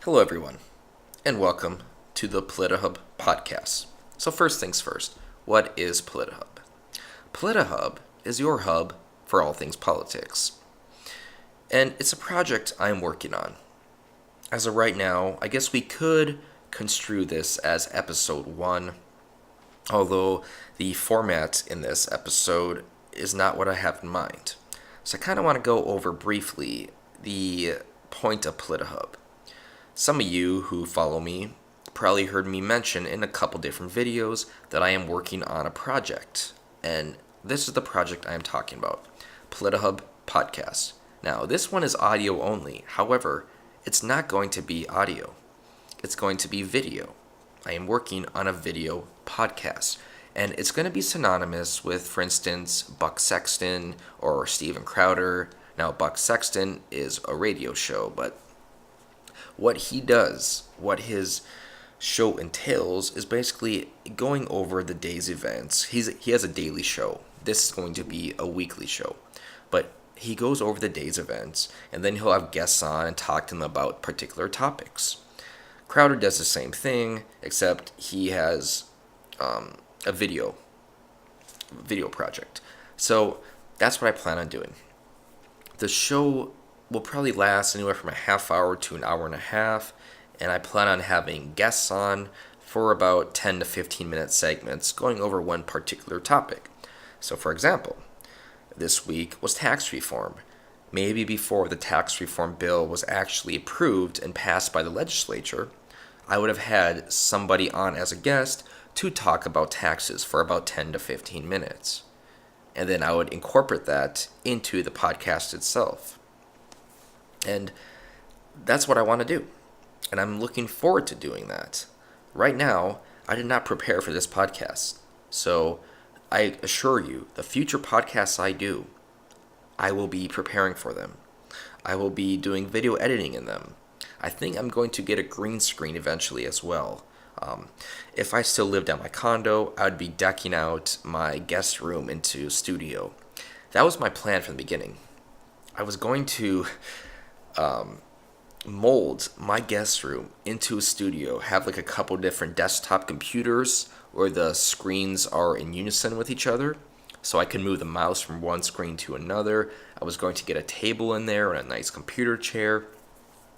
Hello, everyone, and welcome to the Politihub Podcast. So first things first, what is Politihub? Politihub is your hub for all things politics, and it's a project I'm working on. As of right now, I guess we could construe this as episode 1, although the format in this episode is not what I have in mind. So I kind of want to go over briefly the point of Politihub. Some of you who follow me probably heard me mention in a couple different videos that I am working on a project, and this is the project I am talking about, Politihub Podcast. Now, this one is audio only. However, it's not going to be audio. It's going to be video. I am working on a video podcast, and it's going to be synonymous with, for instance, Buck Sexton or Steven Crowder. Now, Buck Sexton is a radio show, but what he does, what his show entails, is basically going over the day's events. He has a daily show. This is going to be a weekly show. But he goes over the day's events, and then he'll have guests on and talk to them about particular topics. Crowder does the same thing, except he has a video project. So that's what I plan on doing. The show will probably last anywhere from a half hour to an hour and a half, and I plan on having guests on for about 10 to 15 minute segments going over one particular topic. So for example, this week was tax reform. Maybe before the tax reform bill was actually approved and passed by the legislature, I would have had somebody on as a guest to talk about taxes for about 10 to 15 minutes. And then I would incorporate that into the podcast itself. And that's what I want to do. And I'm looking forward to doing that. Right now, I did not prepare for this podcast. So I assure you, the future podcasts I do, I will be preparing for them. I will be doing video editing in them. I think I'm going to get a green screen eventually as well. If I still lived at my condo, I would be decking out my guest room into a studio. That was my plan from the beginning. I was going to mold my guest room into a studio, have like a couple different desktop computers where the screens are in unison with each other, so I can move the mouse from one screen to another. I was going to get a table in there and a nice computer chair.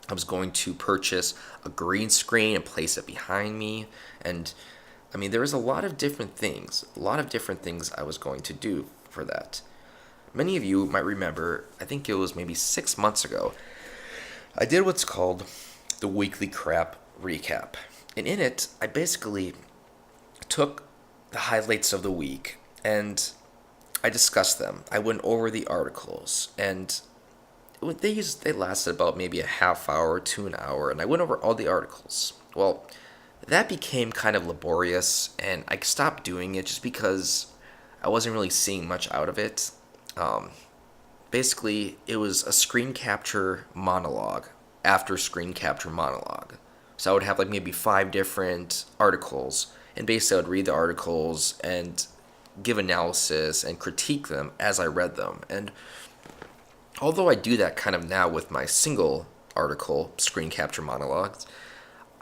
I was going to purchase a green screen and place it behind me. And I mean, there was a lot of different things I was going to do for that. Many of you might remember, I think it was maybe 6 months ago, I did what's called the Weekly Crap Recap. And in it, I basically took the highlights of the week and I discussed them. I went over the articles, and they lasted about maybe a half hour to an hour, and I went over all the articles. Well, that became kind of laborious, and I stopped doing it just because I wasn't really seeing much out of it. Basically, it was a screen capture monologue after screen capture monologue. So I would have like maybe 5 different articles, and basically I would read the articles and give analysis and critique them as I read them. And although I do that kind of now with my single article screen capture monologues,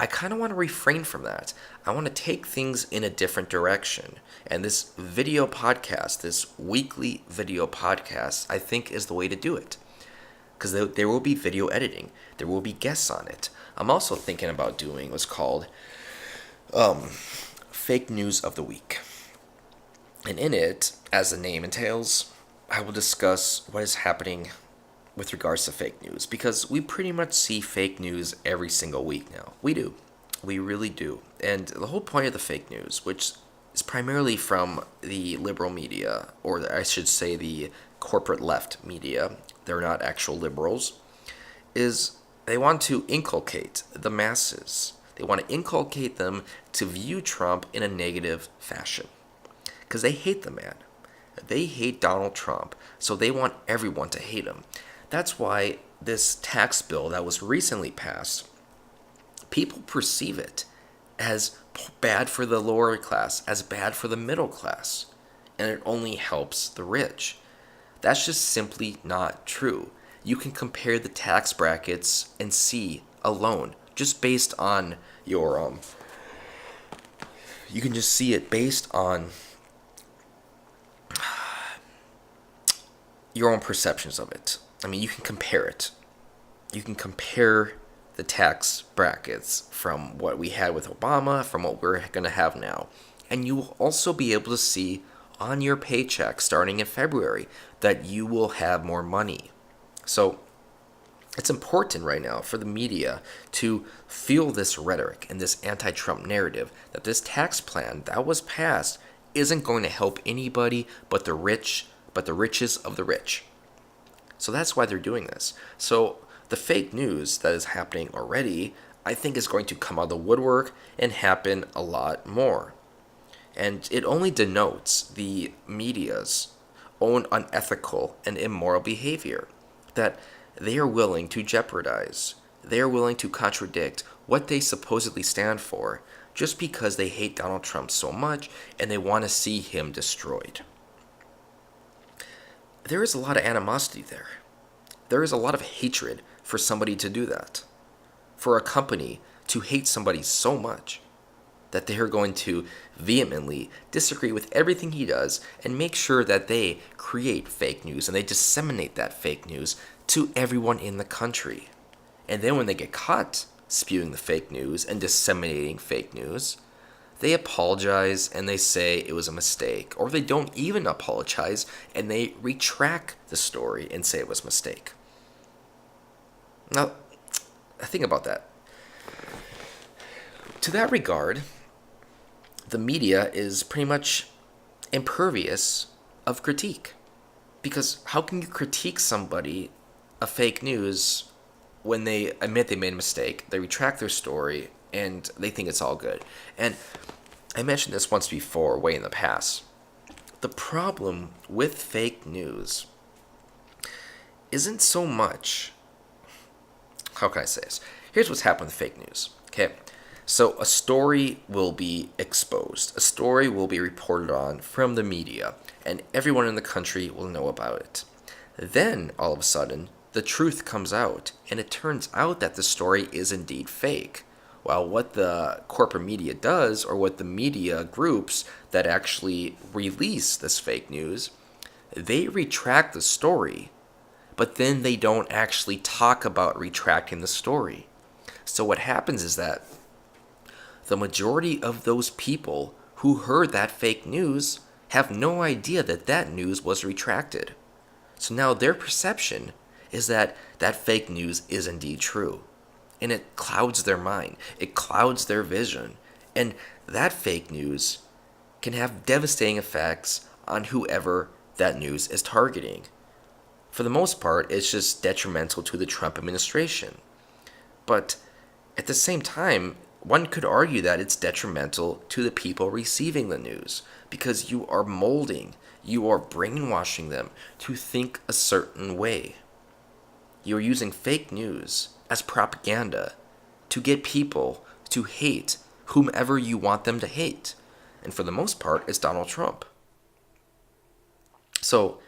I kind of want to refrain from that. I want to take things in a different direction. And this video podcast, this weekly video podcast, I think is the way to do it. Because there will be video editing. There will be guests on it. I'm also thinking about doing what's called Fake News of the Week. And in it, as the name entails, I will discuss what is happening with regards to fake news, because we pretty much see fake news every single week now. We do. We really do. And the whole point of the fake news, which is primarily from the liberal media, or I should say the corporate left media, they're not actual liberals, is they want to inculcate the masses. They want to inculcate them to view Trump in a negative fashion, because they hate the man. They hate Donald Trump, so they want everyone to hate him. That's why this tax bill that was recently passed, people perceive it as bad for the lower class, as bad for the middle class, and it only helps the rich. That's just simply not true. You can compare the tax brackets and see alone just based on your you can just see it based on your own perceptions of it. I mean, you can compare it. You can compare the tax brackets from what we had with Obama, from what we're going to have now. And you will also be able to see on your paycheck starting in February that you will have more money. So it's important right now for the media to fuel this rhetoric and this anti-Trump narrative that this tax plan that was passed isn't going to help anybody but the rich, but the richest of the rich. So that's why they're doing this. So the fake news that is happening already, I think, is going to come out of the woodwork and happen a lot more. And it only denotes the media's own unethical and immoral behavior, that they are willing to jeopardize, they are willing to contradict what they supposedly stand for just because they hate Donald Trump so much and they want to see him destroyed. There is a lot of animosity there. There is a lot of hatred for somebody to do that. For a company to hate somebody so much that they are going to vehemently disagree with everything he does and make sure that they create fake news and they disseminate that fake news to everyone in the country. And then when they get caught spewing the fake news and disseminating fake news, they apologize and they say it was a mistake. Or they don't even apologize and they retract the story and say it was a mistake. Now, think about that. To that regard, the media is pretty much impervious of critique. Because how can you critique somebody of fake news when they admit they made a mistake, they retract their story, and they think it's all good? And I mentioned this once before, way in the past. The problem with fake news isn't so much... How can I say this? Here's what's happened with fake news, okay? So a story will be exposed. A story will be reported on from the media, and everyone in the country will know about it. Then, all of a sudden, the truth comes out, and it turns out that the story is indeed fake. Well, what the corporate media does, or what the media groups that actually release this fake news, they retract the story, but then they don't actually talk about retracting the story. So what happens is that the majority of those people who heard that fake news have no idea that that news was retracted. So now their perception is that that fake news is indeed true. And it clouds their mind. It clouds their vision. And that fake news can have devastating effects on whoever that news is targeting. For the most part, it's just detrimental to the Trump administration. But at the same time, one could argue that it's detrimental to the people receiving the news, because you are molding, you are brainwashing them to think a certain way. You're using fake news as propaganda to get people to hate whomever you want them to hate. And for the most part, it's Donald Trump. So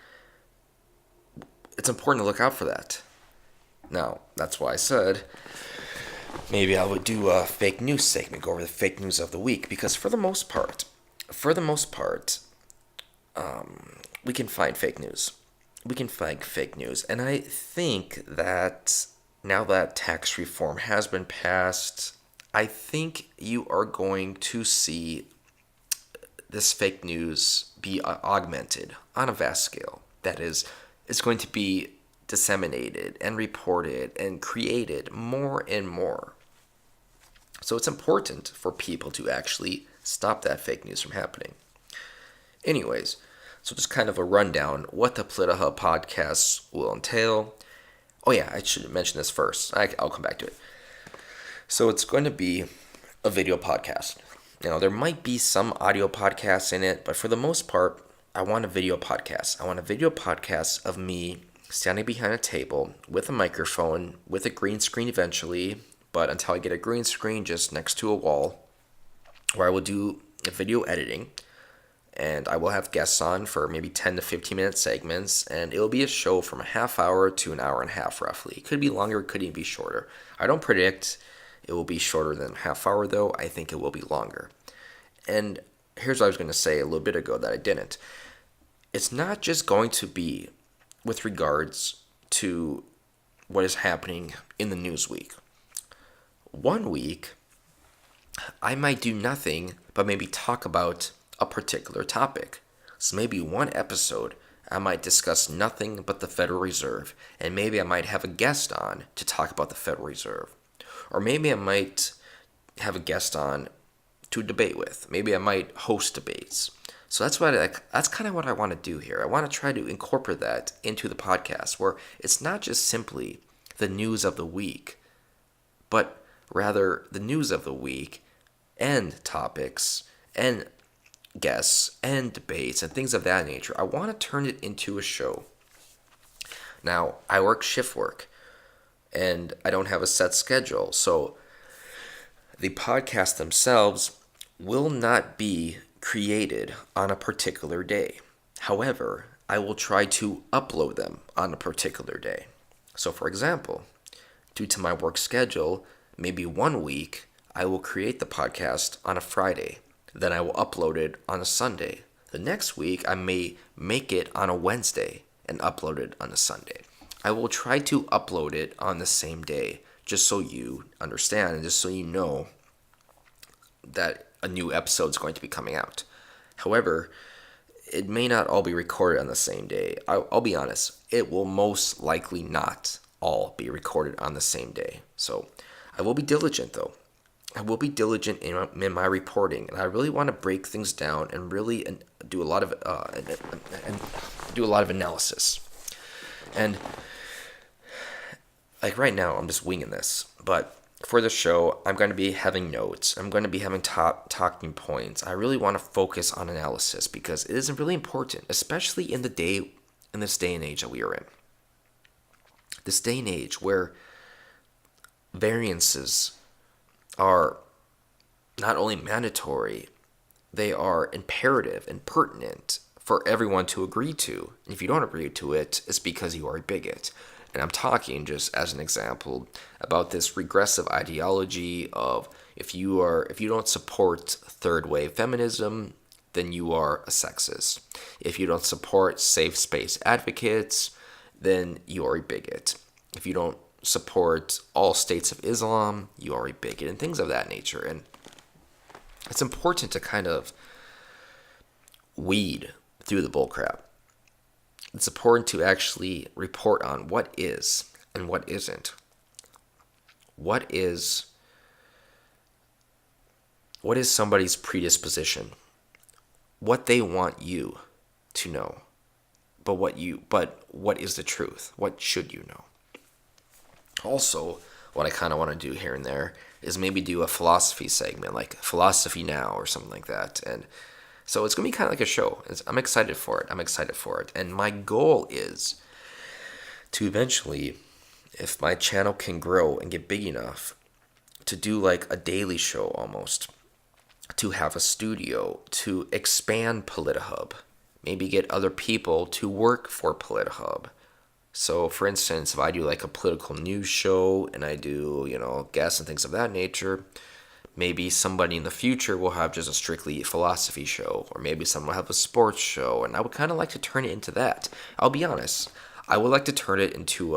it's important to look out for that. Now, that's why I said maybe I would do a fake news segment, go over the fake news of the week, because for the most part, we can find fake news. We can find fake news. And I think that now that tax reform has been passed, I think you are going to see this fake news be augmented on a vast scale. That is, it's going to be disseminated and reported and created more and more. So it's important for people to actually stop that fake news from happening. Anyways, so just kind of a rundown what the Politihub podcast will entail. Oh yeah, I should mention this first. I'll come back to it. So it's going to be a video podcast. You know, there might be some audio podcasts in it, but for the most part, I want a video podcast. I want a video podcast of me standing behind a table with a microphone, with a green screen eventually, but until I get a green screen just next to a wall, where I will do video editing, and I will have guests on for maybe 10 to 15 minute segments, and it'll be a show from a half hour to an hour and a half roughly. It could be longer, it could even be shorter. I don't predict it will be shorter than a half hour, though. I think it will be longer. And here's what I was going to say a little bit ago that I didn't. It's not just going to be with regards to what is happening in the news week. One week, I might do nothing but maybe talk about a particular topic. So maybe one episode, I might discuss nothing but the Federal Reserve, and maybe I might have a guest on to talk about the Federal Reserve. Or maybe I might have a guest on to debate with. Maybe I might host debates. So that's kind of what I want to do here. I want to try to incorporate that into the podcast, where it's not just simply the news of the week, but rather the news of the week and topics and guests and debates and things of that nature. I want to turn it into a show. Now, I work shift work and I don't have a set schedule, so the podcasts themselves will not be created on a particular day. However, I will try to upload them on a particular day. So for example, due to my work schedule, maybe one week I will create the podcast on a Friday. Then I will upload it on a Sunday. The next week I may make it on a Wednesday and upload it on a Sunday. I will try to upload it on the same day, just so you understand and just so you know that a new episode is going to be coming out. However, it may not all be recorded on the same day. I'll be honest, it will most likely not all be recorded on the same day. So I will be diligent though. I will be diligent in my reporting, and I really want to break things down and really do a lot of analysis. And like right now, I'm just winging this, but for the show, I'm going to be having notes. I'm going to be having talking points. I really want to focus on analysis because it is really important, especially in this day and age that we are in. This day and age where variances are not only mandatory, they are imperative and pertinent for everyone to agree to. And if you don't agree to it, it's because you are a bigot. And I'm talking, just as an example, about this regressive ideology of if you don't support third wave feminism, then you are a sexist. If you don't support safe space advocates, then you are a bigot. If you don't support all states of Islam, you are a bigot, and things of that nature. And it's important to kind of weed through the bullcrap. It's important to actually report on what is and what isn't. What is somebody's predisposition? What they want you to know. But what is the truth? What should you know? Also, what I kind of want to do here and there is maybe do a philosophy segment, like Philosophy Now or something like that. And so it's going to be kind of like a show. I'm excited for it. And my goal is to eventually, if my channel can grow and get big enough, to do like a daily show almost, to have a studio, to expand Politihub, maybe get other people to work for Politihub. So for instance, if I do like a political news show and I do, guests and things of that nature, maybe somebody in the future will have just a strictly philosophy show, or maybe someone will have a sports show, and I would kind of like to turn it into that. I'll be honest, I would like to turn it into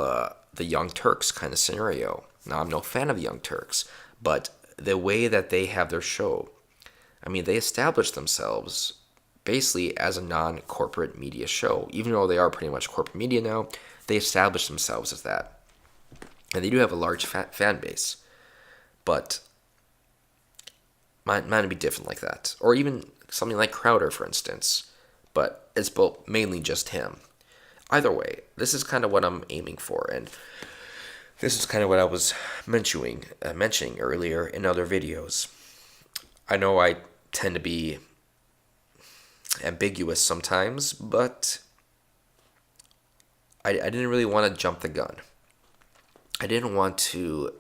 the Young Turks kind of scenario. Now, I'm no fan of the Young Turks, but the way that they have their show, they established themselves basically as a non-corporate media show. Even though they are pretty much corporate media now, they established themselves as that. And they do have a large fan base, but might be different like that. Or even something like Crowder, for instance, but it's both mainly just him. Either way, this is kind of what I'm aiming for, and this is kind of what I was mentioning earlier in other videos. I know I tend to be ambiguous sometimes, but I didn't really want to jump the gun. I didn't want to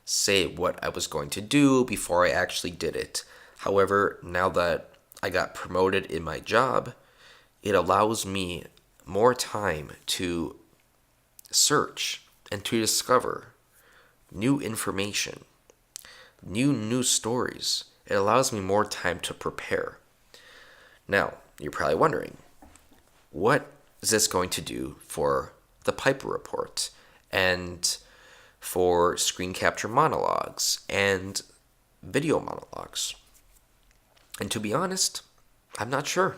say what I was going to do before I actually did it. However, now that I got promoted in my job, it allows me more time to search and to discover new information. new news stories. It allows me more time to prepare. Now, you're probably wondering, what is this going to do for the Piper Report and for screen capture monologues and video monologues? And to be honest, I'm not sure.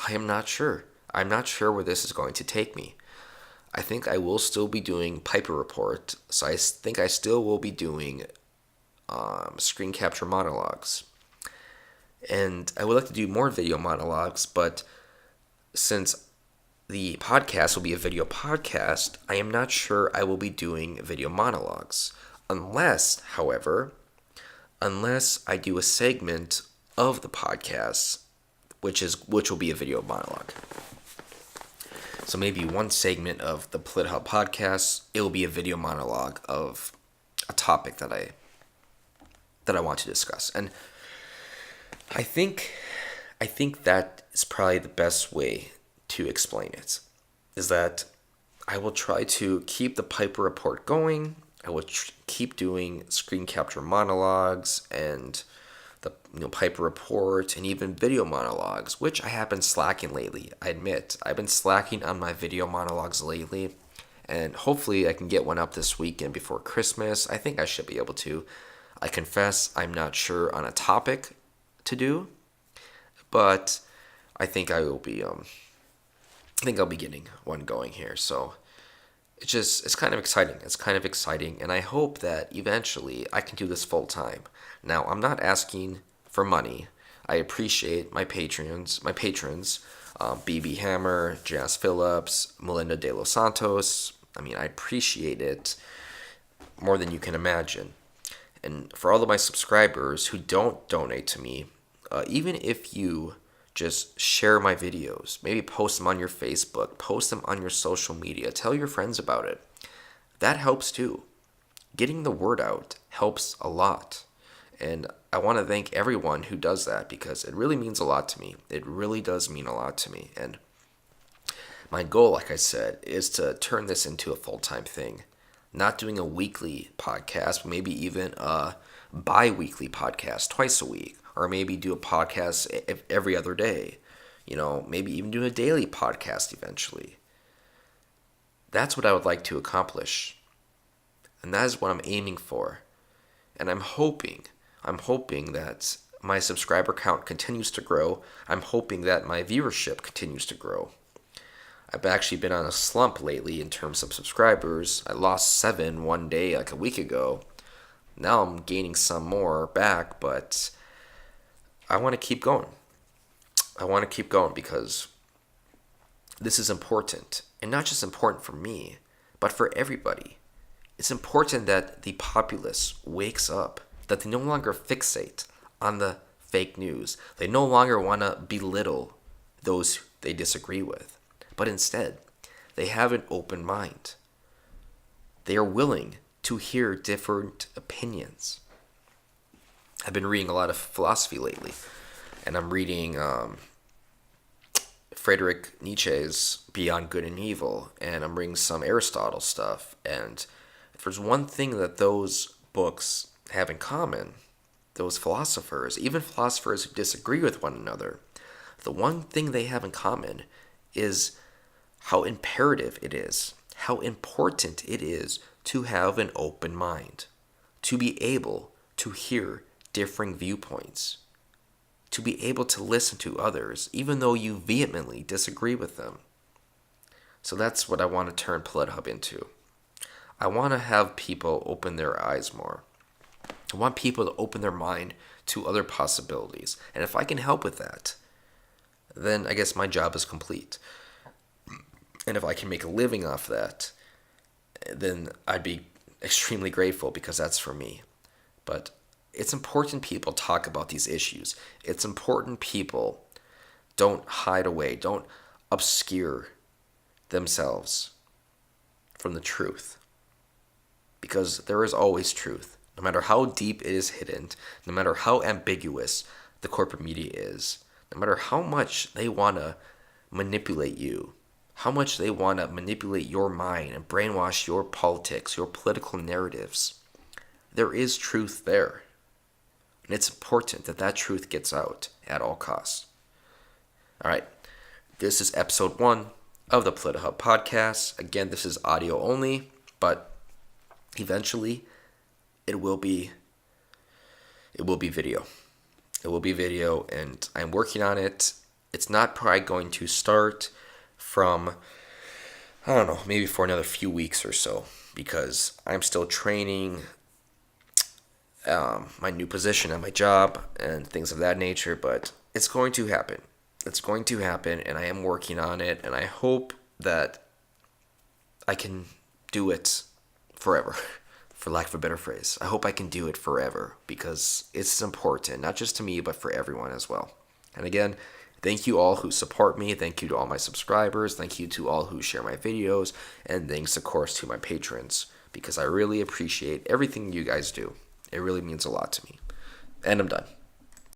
I am not sure. I'm not sure where this is going to take me. I think I will still be doing Piper Report, so I think I still will be doing screen capture monologues. And I would like to do more video monologues, but since the podcast will be a video podcast, I am not sure I will be doing video monologues. Unless I do a segment of the podcast, which will be a video monologue. So maybe one segment of the Politihub podcast, it will be a video monologue of a topic that I want to discuss. And I think that is probably the best way to explain it, is that I will try to keep the Piper Report going. I will keep doing screen capture monologues and the Piper Report and even video monologues, which I have been slacking lately. I admit, I've been slacking on my video monologues lately, and hopefully I can get one up this weekend before Christmas. I think I should be able to. I confess I'm not sure on a topic to do, but I think I'll be getting one going here. So it's kind of exciting. It's kind of exciting, and I hope that eventually I can do this full time. Now, I'm not asking for money. I appreciate my patrons, BB Hammer, Janice Phillips, Melinda de los Santos. I appreciate it more than you can imagine. And for all of my subscribers who don't donate to me, even if you just share my videos, maybe post them on your Facebook, post them on your social media, tell your friends about it. That helps too. Getting the word out helps a lot. And I want to thank everyone who does that because it really means a lot to me. It really does mean a lot to me. And my goal, like I said, is to turn this into a full-time thing. Not doing a weekly podcast, but maybe even a bi-weekly podcast twice a week. Or maybe do a podcast every other day. Maybe even do a daily podcast eventually. That's what I would like to accomplish. And that is what I'm aiming for. And I'm hoping that my subscriber count continues to grow. I'm hoping that my viewership continues to grow. I've actually been on a slump lately in terms of subscribers. I lost 7 one day like a week ago. Now I'm gaining some more back, but I want to keep going. I want to keep going because this is important. And not just important for me, but for everybody. It's important that the populace wakes up, that they no longer fixate on the fake news. They no longer want to belittle those they disagree with, but instead, they have an open mind. They are willing to hear different opinions. I've been reading a lot of philosophy lately, and I'm reading Friedrich Nietzsche's Beyond Good and Evil, and I'm reading some Aristotle stuff, and if there's one thing that those books have in common, those philosophers, even philosophers who disagree with one another, the one thing they have in common is how imperative it is, how important it is to have an open mind, to be able to hear differing viewpoints, to be able to listen to others, even though you vehemently disagree with them. So that's what I want to turn Politihub into. I want to have people open their eyes more. I want people to open their mind to other possibilities. And if I can help with that, then I guess my job is complete. And if I can make a living off that, then I'd be extremely grateful because that's for me. But it's important people talk about these issues. It's important people don't hide away, don't obscure themselves from the truth. Because there is always truth. No matter how deep it is hidden, no matter how ambiguous the corporate media is, no matter how much they want to manipulate you, how much they want to manipulate your mind and brainwash your politics, your political narratives, there is truth there. And it's important that that truth gets out at all costs. All right, this is episode 1 of the Politihub Podcast. Again, this is audio only, but eventually it will be video. It will be video, and I'm working on it. It's not probably going to start from, I don't know, maybe for another few weeks or so, because I'm still training my new position at my job and things of that nature, but it's going to happen. It's going to happen, and I am working on it, and I hope that I can do it forever, for lack of a better phrase. I hope I can do it forever, because it's important, not just to me, but for everyone as well. And again, thank you all who support me. Thank you to all my subscribers. Thank you to all who share my videos, and thanks, of course, to my patrons, because I really appreciate everything you guys do. It really means a lot to me. And I'm done.